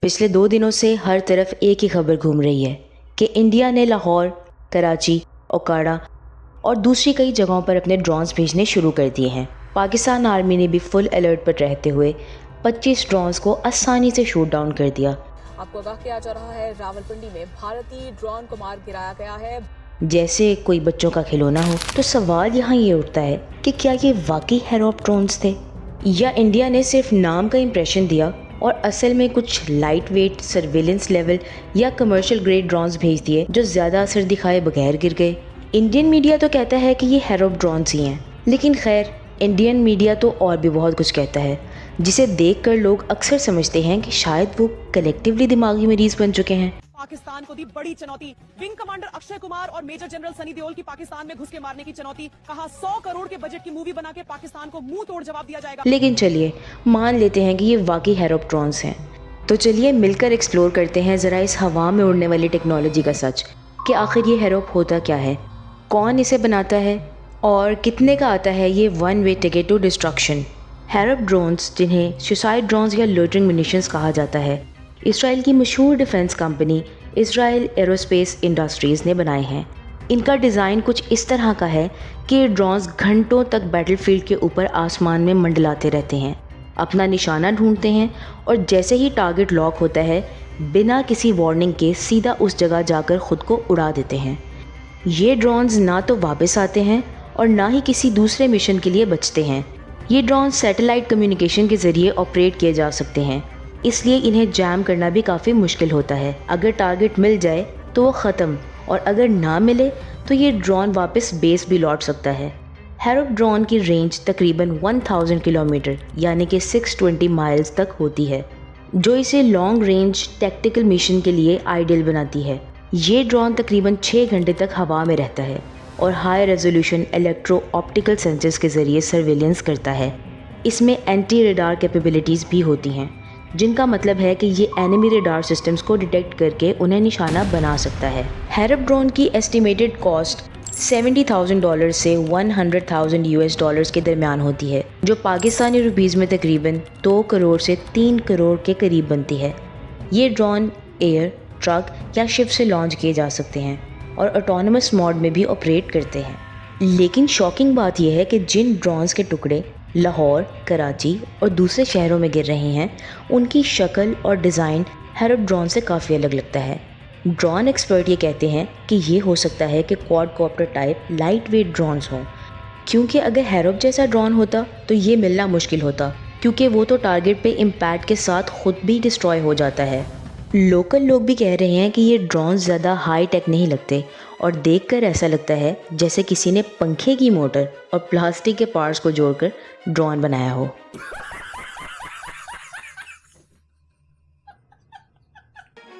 पिछले 2 दिनों से हर तरफ एक ही खबर घूम रही है कि इंडिया ने लाहौर, कराची, ओकाड़ा और दूसरी कई जगहों पर अपने ड्रोन्स भेजने शुरू कर दिए हैं। पाकिस्तान आर्मी ने भी फुल अलर्ट पर रहते हुए 25 ड्रोन्स को आसानी से शूट डाउन कर दिया। आपको आगाह किया जा रहा है, रावलपिंडी में भारतीय ड्रोन को मार गिराया गया है। जैसे कोई बच्चों का खिलौना हो। तो सवाल यहाँ ये उठता है कि क्या ये वाकई हेरोप ड्रोन्स थे या इंडिया ने सिर्फ नाम का इंप्रेशन दिया और असल में कुछ लाइट वेट सर्विलेंस लेवल या कमर्शियल ग्रेड ड्रोन्स भेज दिए जो ज़्यादा असर दिखाए बगैर गिर गए। इंडियन मीडिया तो कहता है कि ये हेरोप ड्रोन्स ही हैं, लेकिन खैर इंडियन मीडिया तो और भी बहुत कुछ कहता है, जिसे देखकर लोग अक्सर समझते हैं कि शायद वो कलेक्टिवली दिमागी मरीज बन चुके हैं। पाकिस्तान को दी बड़ी चुनौती, विंग कमांडर अक्षय कुमार और मेजर जनरल सनी देओल की पाकिस्तान में घुस के मारने की चुनौती। कहा 100 करोड़ के बजट की मूवी बना के पाकिस्तान को मुंह तोड़ जवाब दिया जाएगा। लेकिन चलिए मान लेते हैं कि ये वाकई हेरोप ड्रोन्स हैं, तो चलिए मिलकर एक्सप्लोर करते हैं ज़रा इस हवा में उड़ने वाली टेक्नोलॉजी का सच कि आखिर ये हेरोप होता क्या है, कौन इसे बनाता है और कितने का आता है ये one way ticket to destruction. Harop drones, जिन्हें सुसाइड ड्रोन्स या लोटरिंग म्यूनिशंस कहा जाता है, इसराइल की मशहूर defence company Israel Aerospace Industries ने बनाए हैं। इनका डिज़ाइन कुछ इस तरह का है कि ये ड्रोन्स घंटों तक बैटलफील्ड के ऊपर आसमान में मंडलाते रहते हैं, अपना निशाना ढूंढते हैं और जैसे ही टारगेट लॉक होता है बिना किसी वार्निंग के सीधा उस जगह जाकर खुद को उड़ा देते हैं। ये ड्रोन्स ना तो वापस आते हैं और ना ही किसी दूसरे मिशन के लिए बचते हैं। ये ड्रोन्स सैटेलाइट कम्युनिकेशन के ज़रिए ऑपरेट किए जा सकते हैं, इसलिए इन्हें जैम करना भी काफ़ी मुश्किल होता है। अगर टारगेट मिल जाए तो वो ख़त्म, और अगर ना मिले तो ये ड्रोन वापस बेस भी लौट सकता है। हेरोप ड्रोन की रेंज तकरीबन 1000 किलोमीटर यानी कि 620 माइल्स तक होती है, जो इसे लॉन्ग रेंज टैक्टिकल मिशन के लिए आइडियल बनाती है। ये ड्रोन तकरीबन 6 घंटे तक हवा में रहता है और high resolution electro optical sensors के ज़रिए सर्विलेंस करता है। इसमें एंटी रेडार कैपेबिलिटीज़ भी होती हैं, जिनका मतलब है कि ये एनिमी रेडार सिस्टम्स को डिटेक्ट करके उन्हें निशाना बना सकता है। हेरोप ड्रोन की एस्टिमेटेड कॉस्ट $70,000 से $100,000 के दरमियान होती है, जो पाकिस्तानी रुपीज़ में तकरीबन 2 करोड़ से 3 करोड़ के करीब बनती है। ये ड्रोन एयर, ट्रक या शिप से लॉन्च किए जा सकते हैं और ऑटोनमस मोड में भी ऑपरेट करते हैं। लेकिन शॉकिंग बात यह है कि जिन ड्रोन्स के टुकड़े लाहौर, कराची और दूसरे शहरों में गिर रहे हैं, उनकी शक्ल और डिज़ाइन हेरोप ड्रोन से काफ़ी अलग लगता है। ड्रोन एक्सपर्ट ये कहते हैं कि ये हो सकता है कि quadcopter type light weight drones हों, क्योंकि अगर हेरोप जैसा ड्रोन होता तो ये मिलना मुश्किल होता, क्योंकि वो तो टारगेट पे इम्पैक्ट के साथ खुद भी डिस्ट्रॉय हो जाता है। लोकल लोग भी कह रहे हैं कि ये ड्रोन ज़्यादा हाई टेक नहीं लगते और देखकर ऐसा लगता है जैसे किसी ने पंखे की मोटर और प्लास्टिक के पार्ट्स को जोड़कर ड्रोन बनाया हो।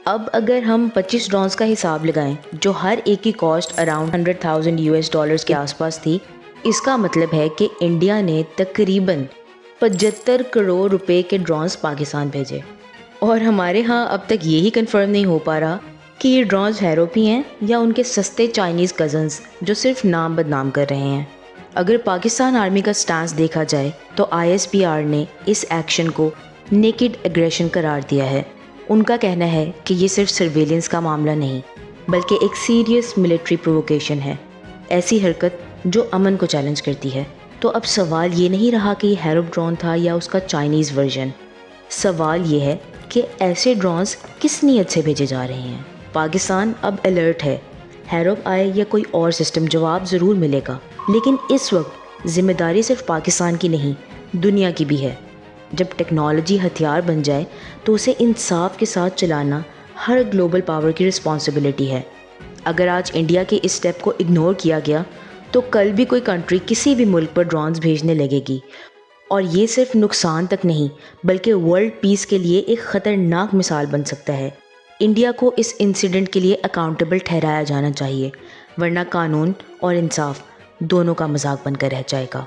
अब अगर हम 25 ड्रोन्स का हिसाब लगाएं, जो हर एक की कॉस्ट अराउंड $100,000 के आसपास थी, इसका मतलब है कि इंडिया ने तकरीबन 75 करोड़ रुपए के ड्रोन्स पाकिस्तान भेजे। और हमारे यहाँ अब तक यही कंफर्म नहीं हो पा रहा कि ये ड्रोन्स हेरोप ही हैं या उनके सस्ते चाइनीज़ कज़न्स जो सिर्फ नाम बदनाम कर रहे हैं। अगर पाकिस्तान आर्मी का स्टांस देखा जाए तो ISPR ने इस एक्शन को नेकेड एग्रेशन करार दिया है। उनका कहना है कि ये सिर्फ सर्वेलेंस का मामला नहीं, बल्कि एक सीरियस मिलिट्री प्रोवोकेशन है, ऐसी हरकत जो अमन को चैलेंज करती है। तो अब सवाल ये नहीं रहा कि हेरोप ड्रोन था या उसका चाइनीज़ वर्जन। सवाल ये है कि ऐसे ड्रोन्स किस नीयत से भेजे जा रहे हैं। पाकिस्तान अब अलर्ट है, हेरोप आए या कोई और सिस्टम जवाब ज़रूर मिलेगा, लेकिन इस वक्त जिम्मेदारी सिर्फ पाकिस्तान की नहीं, दुनिया की भी है। जब टेक्नोलॉजी हथियार बन जाए तो उसे इंसाफ के साथ चलाना हर ग्लोबल पावर की रिस्पॉन्सिबिलिटी है। अगर आज इंडिया के इस स्टेप को इग्नोर किया गया तो कल भी कोई कंट्री किसी भी मुल्क पर ड्रोन्स भेजने लगेगी, और ये सिर्फ नुकसान तक नहीं बल्कि वर्ल्ड पीस के लिए एक ख़तरनाक मिसाल बन सकता है। इंडिया को इस इंसिडेंट के लिए अकाउंटेबल ठहराया जाना चाहिए, वरना कानून और इंसाफ दोनों का मजाक बनकर रह जाएगा।